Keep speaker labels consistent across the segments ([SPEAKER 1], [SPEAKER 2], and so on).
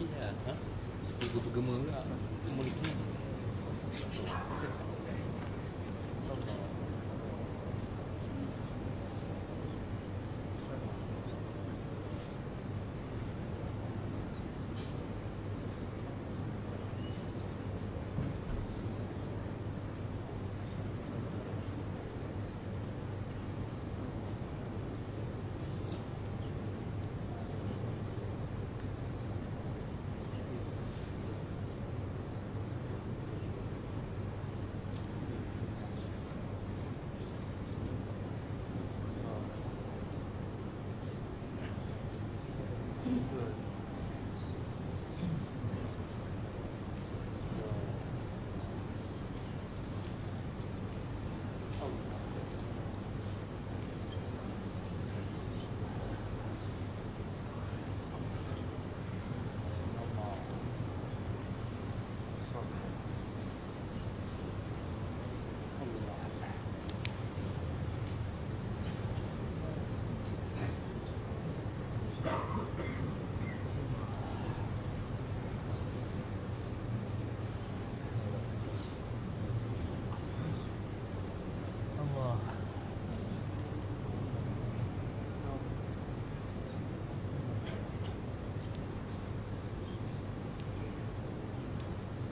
[SPEAKER 1] sikit lah. Ibu tu gema pula. Gema di sini. Allah.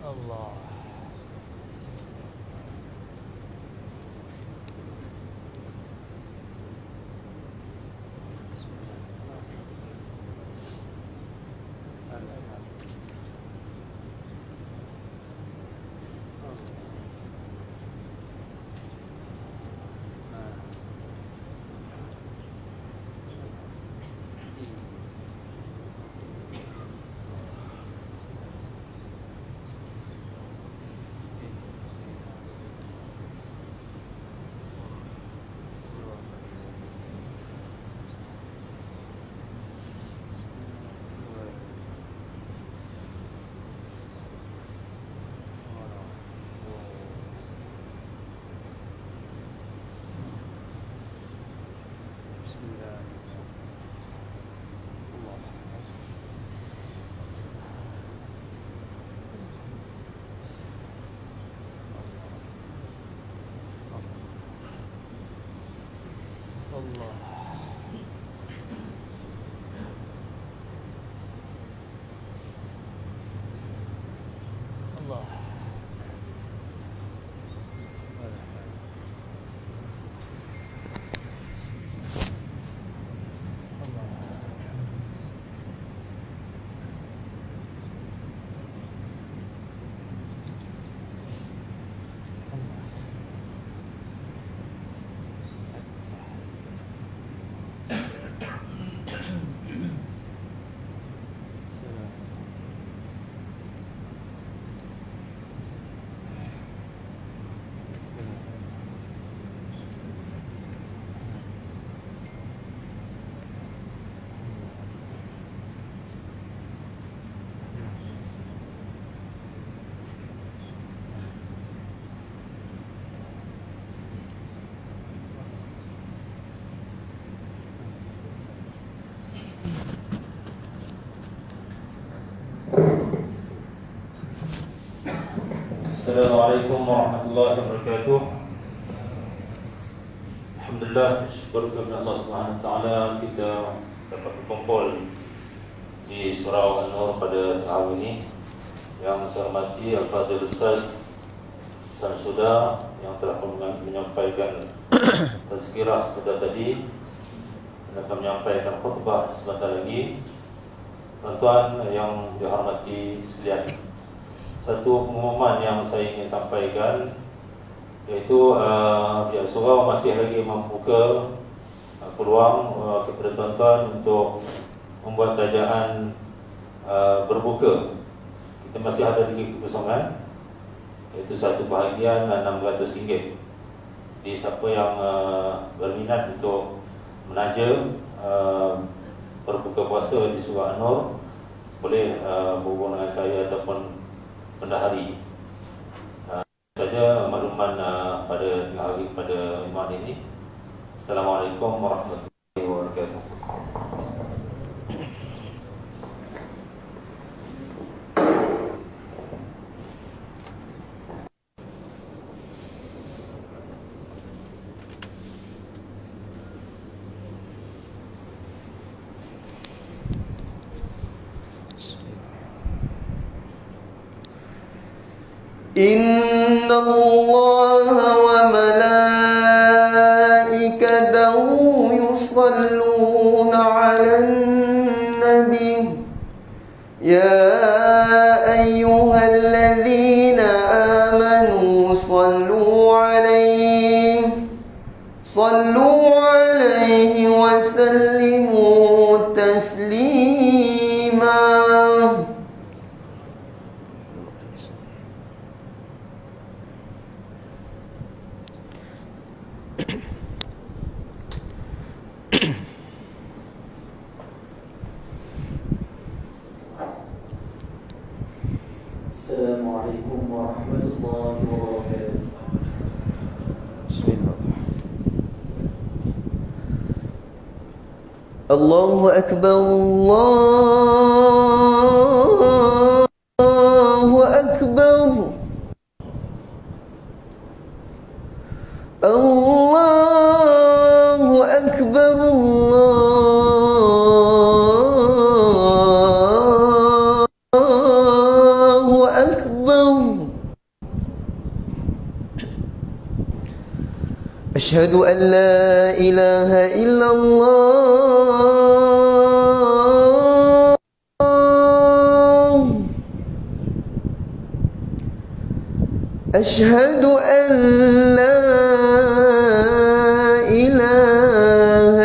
[SPEAKER 1] Allah. Allah.
[SPEAKER 2] Assalamualaikum warahmatullahi wabarakatuh. Alhamdulillah, syukur kepada Allah Subhanahu wa taala kita dapat berkumpul di Surau An-Nur pada tahun ini. Yang saya hormati Al-Fadhil Ustaz Samsuda yang telah menyampaikan tazkirah sebentar tadi dan akan menyampaikan khutbah sebentar lagi. Tuan-tuan yang dihormati sekalian, satu pengumuman yang saya ingin sampaikan, iaitu pihak surau masih lagi membuka peluang kepada tuan-tuan untuk membuat kerajaan berbuka. Kita masih ada lagi kekosongan, iaitu satu bahagian RM600. Jadi siapa yang berminat untuk menaja berbuka puasa di Surau An-Nur, boleh berhubung dengan saya ataupun bendahari. Saja makluman pada hari pada malam ini. Assalamualaikum warahmatullahi wabarakatuh.
[SPEAKER 3] إن الله وملائكته يصلون على النبي يا أيها الذين آمنوا صلوا عليه وسلموا تسليما.
[SPEAKER 4] Assalamualaikum warahmatullahi wabarakatuh.
[SPEAKER 3] Bismillah. Allahu Akbar, Allahu Akbar, Allahu Akbar, Allahu Akbar. Asyhadu an la ilaha illallah. أشهد أن لا إله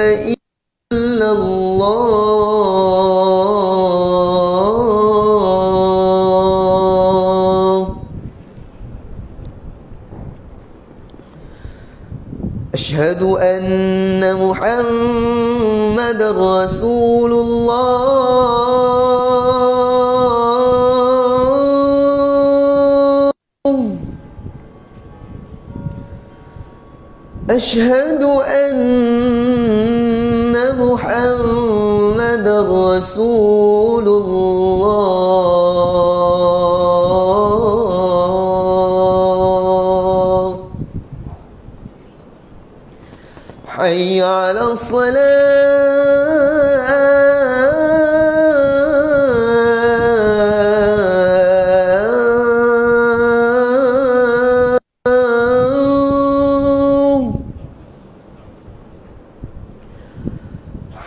[SPEAKER 3] إلا الله. أشهد أن محمدًا رسول الله. أشهد أن محمدًا رسول الله. حي على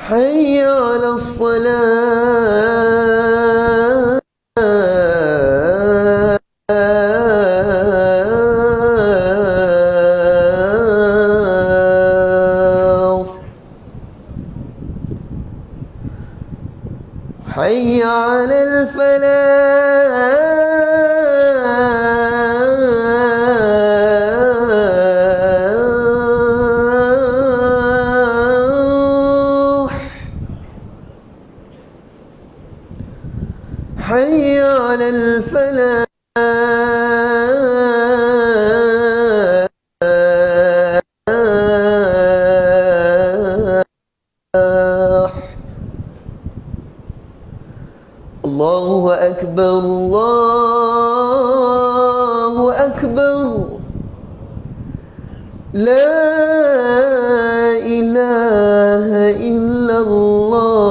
[SPEAKER 3] حي على الصلاة. حي على الفلاح. حي على الفلاح. الله أكبر، الله أكبر، لا إله إلا الله.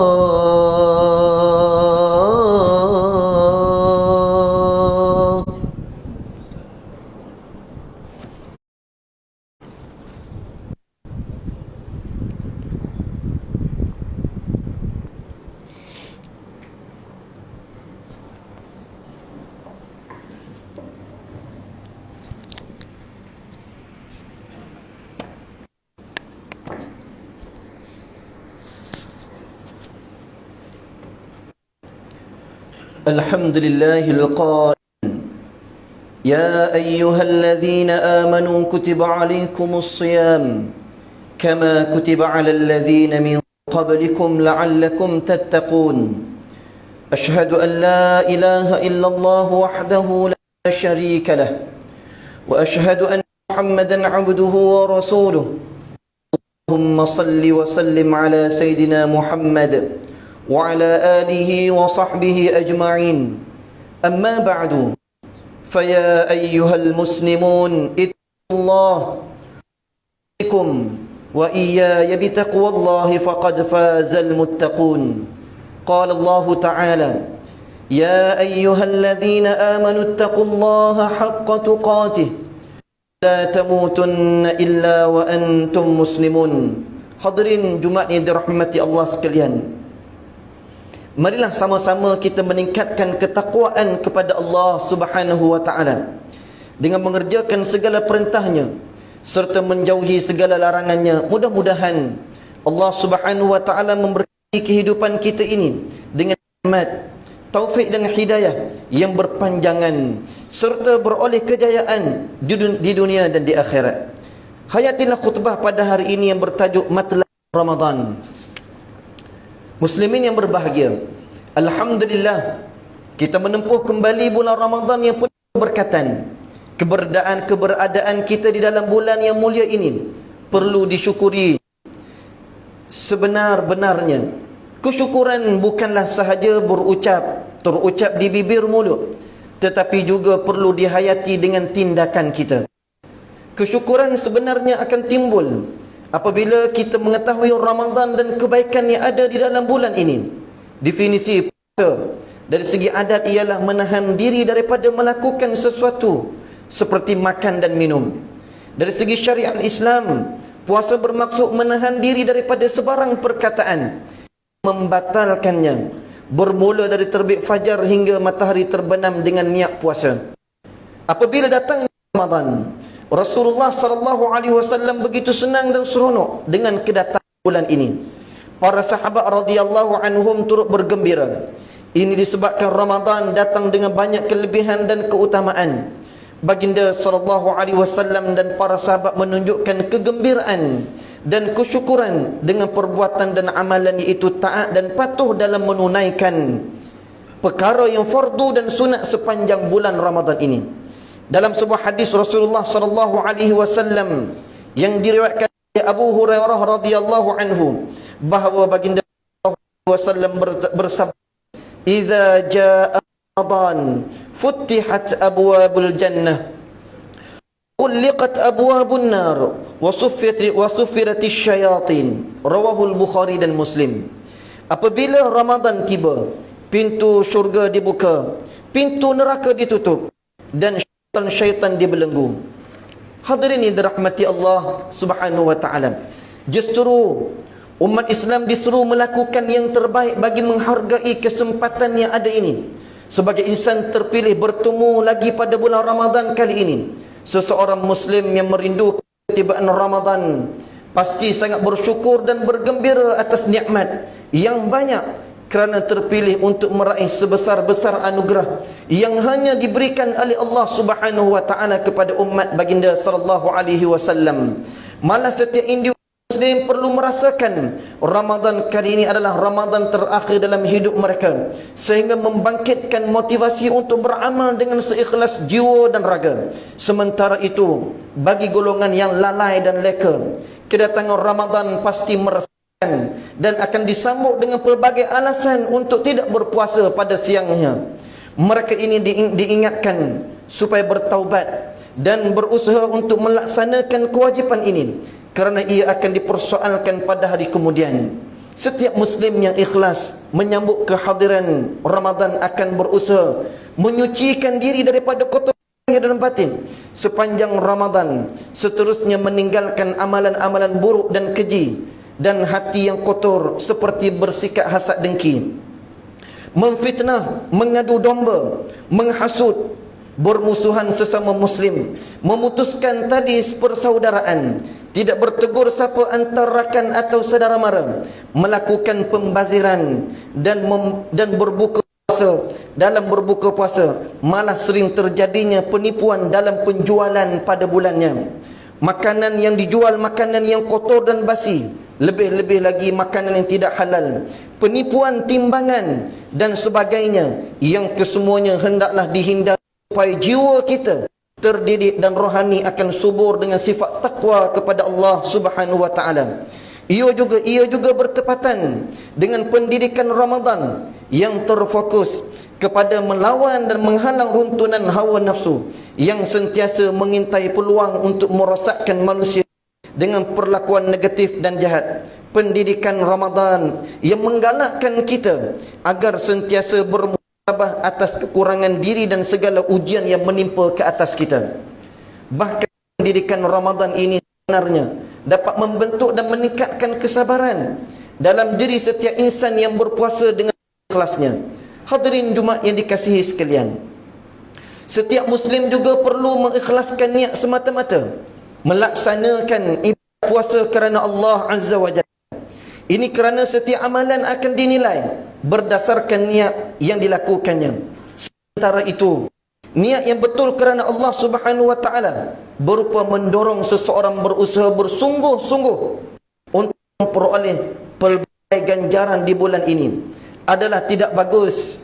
[SPEAKER 3] الحمد لله القائل يا أيها الذين آمنوا كتب عليكم الصيام كما كتب على الذين من قبلكم لعلكم تتقون. أشهد أن لا إله إلا الله وحده لا شريك له وأشهد أن محمدا عبده ورسوله. اللهم صل وسلم على سيدنا محمد وعلى آله وصحبه أجمعين. أما بعد، فيا أيها المسلمون اتقوا الله بكم وإياي بتقوى الله فقد فاز المتقون. قال الله تعالى يا أيها الذين آمنوا اتقوا الله حق تقاته لا تموتن إلا وأنتم مسلمون. Hadirin Jumaat yang dirahmati Allah sekalian, marilah sama-sama kita meningkatkan ketakwaan kepada Allah Subhanahu wa taala dengan mengerjakan segala perintahnya serta menjauhi segala larangannya. Mudah-mudahan Allah Subhanahu wa taala memberkati kehidupan kita ini dengan rahmat, taufik dan hidayah yang berpanjangan serta beroleh kejayaan di dunia dan di akhirat. Hayatilah khutbah pada hari ini yang bertajuk Matlab Ramadan. Muslimin yang berbahagia, alhamdulillah kita menempuh kembali bulan Ramadan yang penuh keberkatan. Keberadaan kita di dalam bulan yang mulia ini perlu disyukuri sebenar-benarnya. Kesyukuran bukanlah sahaja terucap di bibir mulut, tetapi juga perlu dihayati dengan tindakan kita. Kesyukuran sebenarnya akan timbul apabila kita mengetahui Ramadan dan kebaikan yang ada di dalam bulan ini. Definisi puasa dari segi adat ialah menahan diri daripada melakukan sesuatu seperti makan dan minum. Dari segi syariat Islam, puasa bermaksud menahan diri daripada sebarang perkataan, membatalkannya, bermula dari terbit fajar hingga matahari terbenam dengan niat puasa. Apabila datang Ramadan, Rasulullah sallallahu alaihi wasallam begitu senang dan seronok dengan kedatangan bulan ini. Para sahabat radhiyallahu anhum turut bergembira. Ini disebabkan Ramadan datang dengan banyak kelebihan dan keutamaan. Baginda sallallahu alaihi wasallam dan para sahabat menunjukkan kegembiraan dan kesyukuran dengan perbuatan dan amalan, iaitu taat dan patuh dalam menunaikan perkara yang fardu dan sunat sepanjang bulan Ramadan ini. Dalam sebuah hadis Rasulullah sallallahu alaihi wasallam yang diriwayatkan oleh Abu Hurairah radhiyallahu anhu, bahawa baginda sallallahu alaihi wasallam bersabda, "Idza jaa Ramadan futtihat abwabul jannah, ulliqat abwabun nar, wa suffiratis syayatin." Rawahul Bukhari dan Muslim. Apabila Ramadan tiba, pintu syurga dibuka, pintu neraka ditutup, dan syaitan dibelenggu. Hadirin yang dirahmati Allah Subhanahu wa taala, justru umat Islam disuruh melakukan yang terbaik bagi menghargai kesempatan yang ada ini. Sebagai insan terpilih bertemu lagi pada bulan Ramadan kali ini, seseorang Muslim yang merindukan ketibaan Ramadan pasti sangat bersyukur dan bergembira atas nikmat yang banyak, kerana terpilih untuk meraih sebesar-besar anugerah yang hanya diberikan oleh Allah Subhanahu wa taala kepada umat baginda sallallahu alaihi wasallam. Malah setiap individu Muslim perlu merasakan Ramadan kali ini adalah Ramadan terakhir dalam hidup mereka, sehingga membangkitkan motivasi untuk beramal dengan seikhlas jiwa dan raga. Sementara itu, bagi golongan yang lalai dan leka, kedatangan Ramadan pasti merasakan dan akan disambut dengan pelbagai alasan untuk tidak berpuasa pada siangnya. Mereka ini diingatkan supaya bertaubat dan berusaha untuk melaksanakan kewajipan ini, kerana ia akan dipersoalkan pada hari kemudian. Setiap Muslim yang ikhlas menyambut kehadiran Ramadan akan berusaha menyucikan diri daripada kotoran lahir dan batin sepanjang Ramadan, seterusnya meninggalkan amalan-amalan buruk dan keji dan hati yang kotor seperti bersikap hasad dengki, memfitnah, mengadu domba, menghasut, bermusuhan sesama Muslim, memutuskan tali persaudaraan, tidak bertegur sapa antara rakan atau saudara mara, melakukan pembaziran dan berbuka puasa. Dalam berbuka puasa malah sering terjadinya penipuan dalam penjualan pada bulannya. Makanan yang dijual makanan yang kotor dan basi, lebih-lebih lagi makanan yang tidak halal, penipuan timbangan dan sebagainya, yang kesemuanya hendaklah dihindari supaya jiwa kita terdidik dan rohani akan subur dengan sifat takwa kepada Allah Subhanahu wa taala. Ia juga bertepatan dengan pendidikan Ramadan yang terfokus kepada melawan dan menghalang runtunan hawa nafsu yang sentiasa mengintai peluang untuk merosakkan manusia dengan perlakuan negatif dan jahat. Pendidikan Ramadan yang menggalakkan kita agar sentiasa bersabar atas kekurangan diri dan segala ujian yang menimpa ke atas kita. Bahkan pendidikan Ramadan ini sebenarnya dapat membentuk dan meningkatkan kesabaran dalam diri setiap insan yang berpuasa dengan ikhlasnya. Hadirin Jumaat yang dikasihi sekalian, setiap Muslim juga perlu mengikhlaskan niat semata-mata melaksanakan ibadah puasa kerana Allah Azza wa Jalla. Ini kerana setiap amalan akan dinilai berdasarkan niat yang dilakukannya. Sementara itu, niat yang betul kerana Allah Subhanahu wa Ta'ala berupa mendorong seseorang berusaha bersungguh-sungguh untuk memperoleh pelbagai ganjaran di bulan ini adalah tidak bagus.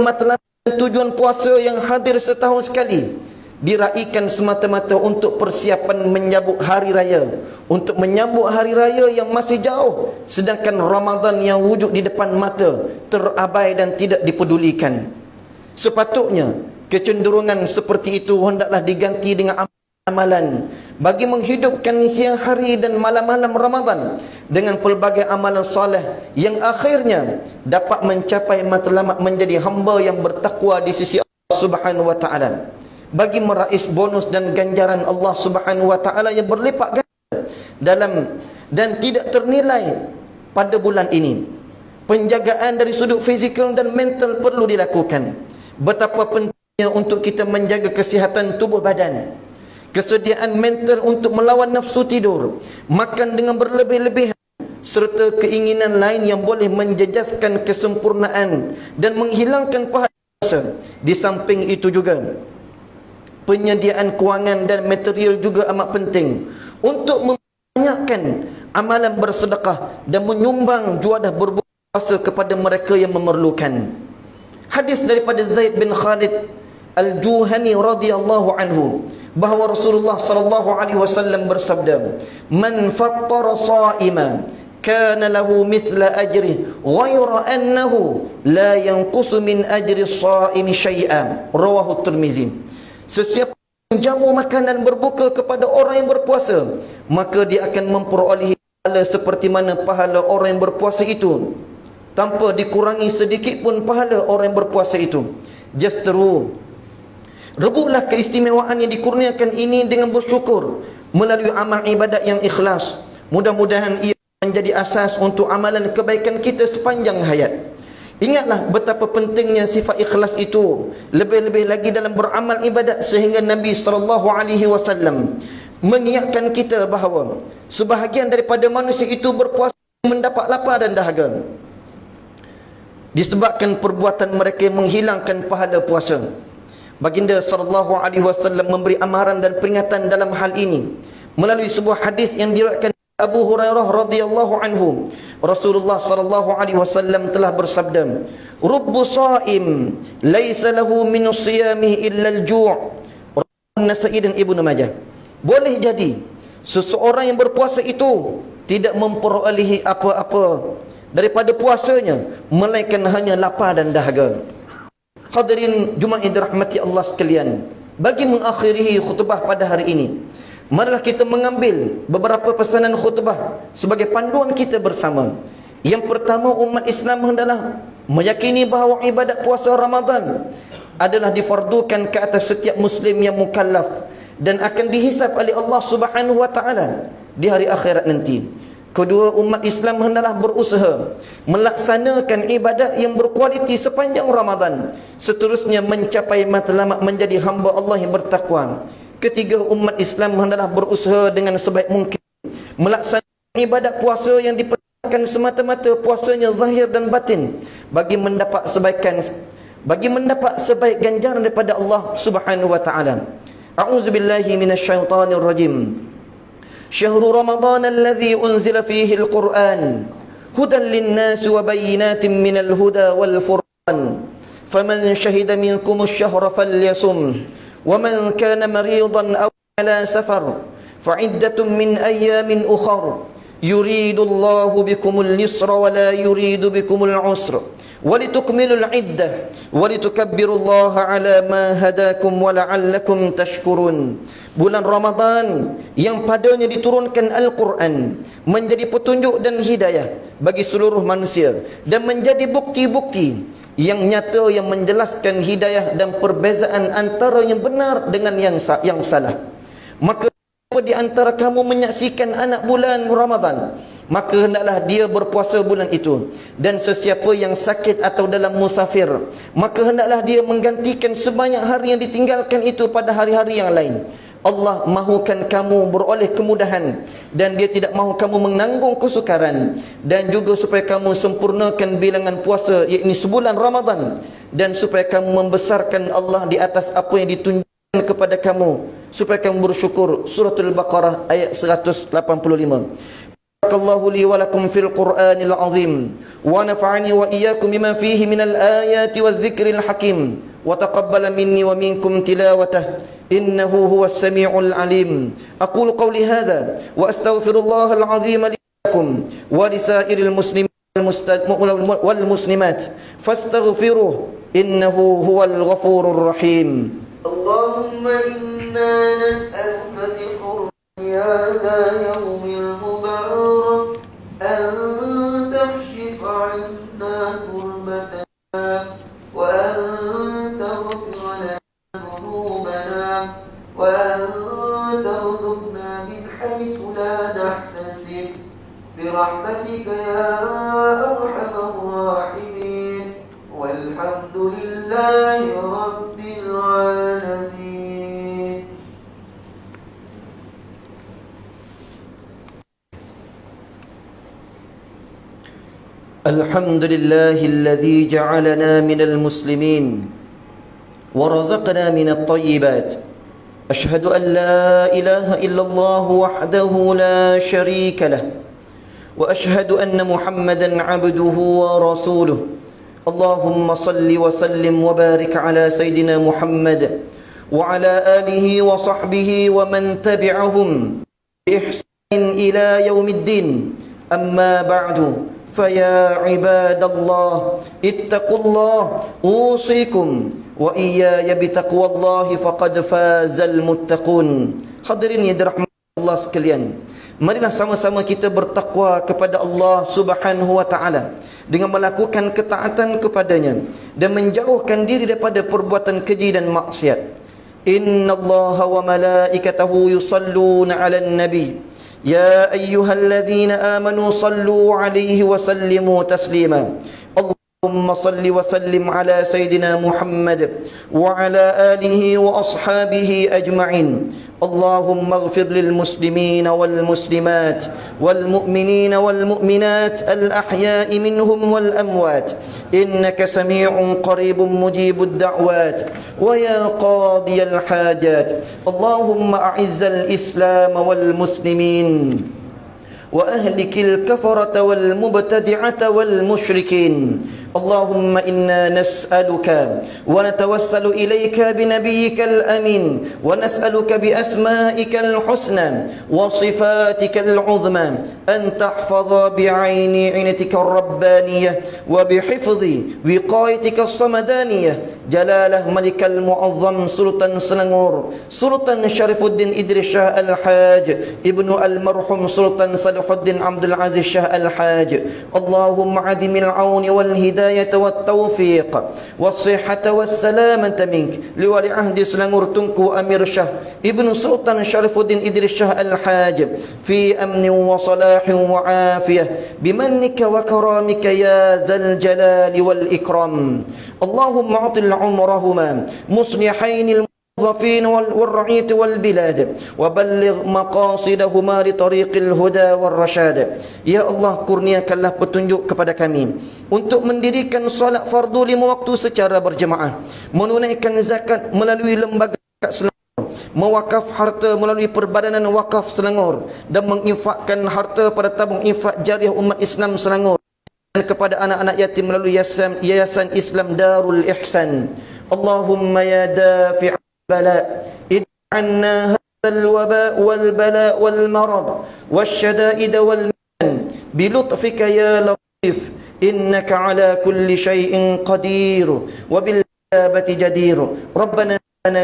[SPEAKER 3] Matlamat tujuan puasa yang hadir setahun sekali diraikan semata-mata untuk persiapan menyambut hari raya, untuk menyambut hari raya yang masih jauh, sedangkan Ramadan yang wujud di depan mata terabai dan tidak dipedulikan. Sepatutnya kecenderungan seperti itu hendaklah diganti dengan amalan bagi menghidupkan siang hari dan malam-malam Ramadan dengan pelbagai amalan soleh yang akhirnya dapat mencapai matlamat menjadi hamba yang bertakwa di sisi Allah Subhanahu wa Ta'ala, bagi meraih bonus dan ganjaran Allah Subhanahu wa Ta'ala yang berlipat ganda dalam dan tidak ternilai pada bulan ini. Penjagaan dari sudut fizikal dan mental perlu dilakukan. Betapa pentingnya untuk kita menjaga kesihatan tubuh badan, kesediaan mental untuk melawan nafsu tidur, makan dengan berlebih-lebihan, serta keinginan lain yang boleh menjejaskan kesempurnaan dan menghilangkan pahala puasa. Di samping itu juga, penyediaan kewangan dan material juga amat penting untuk membanyakkan amalan bersedekah dan menyumbang juadah berpuasa kepada mereka yang memerlukan. Hadis daripada Zaid bin Khalid Al-Juhani radhiyallahu anhu bahawa Rasulullah sallallahu alaihi wasallam bersabda, "Man fattara sha'iman kana lahu mithla ajri ghayra annahu la yanqusu min ajri as-sha'imi syai'an." Rawahu Tirmizi. Sesiapa yang jamu makanan berbuka kepada orang yang berpuasa, maka dia akan memperolehi pahala seperti mana pahala orang yang berpuasa itu, tanpa dikurangi sedikit pun pahala orang yang berpuasa itu. Justeru, rebutlah keistimewaan yang dikurniakan ini dengan bersyukur melalui amal ibadat yang ikhlas. Mudah-mudahan ia menjadi asas untuk amalan kebaikan kita sepanjang hayat. Ingatlah betapa pentingnya sifat ikhlas itu, lebih-lebih lagi dalam beramal ibadat, sehingga Nabi SAW mengingatkan kita bahawa sebahagian daripada manusia itu berpuasa mendapat lapar dan dahaga disebabkan perbuatan mereka yang menghilangkan pahala puasa. Baginda SAW memberi amaran dan peringatan dalam hal ini melalui sebuah hadis yang diriwayatkan Abu Hurairah radhiyallahu anhu. Rasulullah sallallahu alaihi wasallam telah bersabda, "Rubbu sha'im laisa lahu min siyamihi illa al-ju'." Nasai dan Ibnu Majah. Boleh jadi seseorang yang berpuasa itu tidak memperolehi apa-apa daripada puasanya melainkan hanya lapar dan dahaga. Hadirin Jumaat yang dirahmati Allah sekalian, bagi mengakhiri khutbah pada hari ini, marilah kita mengambil beberapa pesanan khutbah sebagai panduan kita bersama. Yang pertama, umat Islam hendaklah meyakini bahawa ibadat puasa Ramadan adalah difardukan ke atas setiap Muslim yang mukallaf dan akan dihisab oleh Allah Subhanahu wa Ta'ala di hari akhirat nanti. Kedua, umat Islam hendaklah berusaha melaksanakan ibadat yang berkualiti sepanjang Ramadan, seterusnya mencapai matlamat menjadi hamba Allah yang bertakwa. Ketiga, umat Islam hendaklah berusaha dengan sebaik mungkin melaksanakan ibadat puasa yang diperlukan semata-mata puasanya zahir dan batin bagi mendapat sebaik ganjaran daripada Allah Subhanahu wa Ta'ala. A'udzubillahi minasyaitonir rajim. Syahrul Ramadan alladzi unzila fihi al-Qur'an hudan lin-nas wa bayyinatin minal huda wal furqan. Faman shahida minkum asy-syahra falyasum. ومن كان مريضا أو على سفر فعدة من أيام أخر يريد الله بكم اليسر ولا يريد بكم العسر ولتكملوا العدة ولتكبروا الله على ما هداكم ولعلكم تشكرون. Bulan Ramadan yang padanya diturunkan Al-Quran menjadi petunjuk dan hidayah bagi seluruh manusia dan menjadi bukti-bukti yang nyata, yang menjelaskan hidayah dan perbezaan antara yang benar dengan yang salah. Maka siapa di antara kamu menyaksikan anak bulan Ramadan, maka hendaklah dia berpuasa bulan itu. Dan sesiapa yang sakit atau dalam musafir, maka hendaklah dia menggantikan sebanyak hari yang ditinggalkan itu pada hari-hari yang lain. Allah mahukan kamu beroleh kemudahan, dan dia tidak mahu kamu menanggung kesukaran. Dan juga supaya kamu sempurnakan bilangan puasa, yakni sebulan Ramadan, dan supaya kamu membesarkan Allah di atas apa yang ditunjukkan kepada kamu, supaya kamu bersyukur. Suratul Baqarah ayat 185. Barakallahu li wa lakum fil Qur'anil azim, wa nafa'ani wa iyyakum bima fihi minal ayati wadh-dhikril hakim, wa taqabbala minni wa minkum tilawatah, innahu huwas sami'ul alim. Aqulu qawli hadha wa astaghfirullahal azim li wa lakum wa lisairil muslimin wal muslimat fastaghfiruh, innahu huwal ghafurur rahim.
[SPEAKER 4] Allahumma inna nas'aluka bi hurmati hadha yawmil mubarak an takshifa 'anna kurbatana wa an taghfir lana dhunubana wa an tarzuqna min haythu la nahtasib birahmatika ya arhamar rahimin walhamdulillahi rabbil alamin.
[SPEAKER 3] Alhamdulillahi alladhi ja'alana minal muslimin wa razaqna minat tayyibat. Ashhadu an la ilaha illallah wahdahu la sharika lah, wa ashhadu anna Muhammadan abduhu wa rasuluh. Allahumma salli wa sallim wa barik ala Sayyidina Muhammad wa ala alihi wa sahbihi wa man tabi'ahum bi ihsanin ila yaumiddin. Amma ba'du, faya ibadallah ittaqullah usikum wa iyaya bitaqwallahi faqad fazal muttaqun. Hadirin yang dirahmati Allah sekalian, marilah sama-sama kita bertakwa kepada Allah Subhanahu wa taala dengan melakukan ketaatan kepadanya dan menjauhkan diri daripada perbuatan keji dan maksiat. Innallaha wa malaikatahu yusalluna 'alan nabi ya ayyuhalladzina amanu sallu 'alaihi wa sallimu taslima. Allahumma salli wa sallim ala sayyidina Muhammad wa ala alihi wa ashabihi ajma'in. Allahumma ighfir lil muslimina wal muslimat wal mu'minina wal mu'minat al ahya'i minhum wal amwat, innaka sami'un qaribun mujibud da'wat wa ya qadiyal hajat. Allahumma a'izzal islam wal muslimin wa ahlikil kafarata wal mubtadi'ata wal musyrikin. Allahumma inna nas'aluka wa natawassalu ilayka bi nabiyyikal amin wa nas'aluka bi asma'ikal husna wa sifatikal uzma an tahfadha bi 'aini 'inatikar rabbaniyah wa bi hifdhi wiqayatikal samadaniyah jalalah malikal mu'azzam Sultan Selangor Sultan Syarifuddin Idris Shah Al-Haj ibnu al-marhum Sultan Salihuddin Abdul Aziz Shah Al-Haj. Allahumma adimil 'auni wal hidayah والتوفيق والصحة والسلامة منك لولي عهد Selangor Tunku Amir Shah Ibn Sultan Syarifuddin Idris Shah Al-Haj في أمن وصلاح وعافية بمنك وكرامك يا ذا الجلال والإكرام. اللهم أعطل عمرهما مصلحين الموظفين والرعية والبلاد وبلغ مقاصدهما لطريق الهدى والرشاد. Ya Allah, kurniakanlah petunjuk kepada kami untuk mendirikan solat fardu 5 waktu secara berjemaah, menunaikan zakat melalui lembaga Selangor, mewakaf harta melalui Perbadanan Wakaf Selangor, dan menginfakkan harta pada tabung infak jariah umat Islam Selangor dan kepada anak-anak yatim melalui Yayasan Islam Darul Ihsan. Allahumma ya dafi'al bala id'anna hadzal waba wal bala wal marad wasyada'id wal mihan bilutfika ya latif innaka ala kulli syai'in qadir wa bil ijabati jadir. Rabbana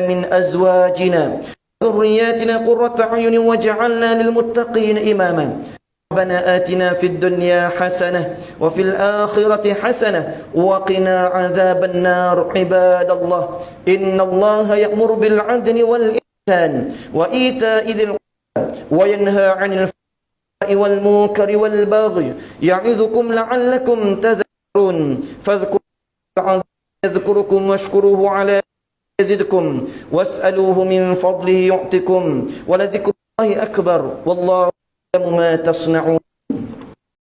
[SPEAKER 3] min azwajina dhurriyyatina qurrata a'yunin waj'alna lil muttaqina imama. ربنا آتنا في الدنيا حسنة وفي الآخرة حسنة وقنا عذاب النار. عباد الله، إن الله يأمر بالعدل والإحسان وإيتاء ذي القربى وينهى عن الفحشاء والمنكر والبغي يعظكم لعلكم تذكرون. فاذكروا الله يذكركم واشكروه على يزدكم واسألوه من فضله يعطكم ولذكر الله أكبر والله يعلم ما تصنعون.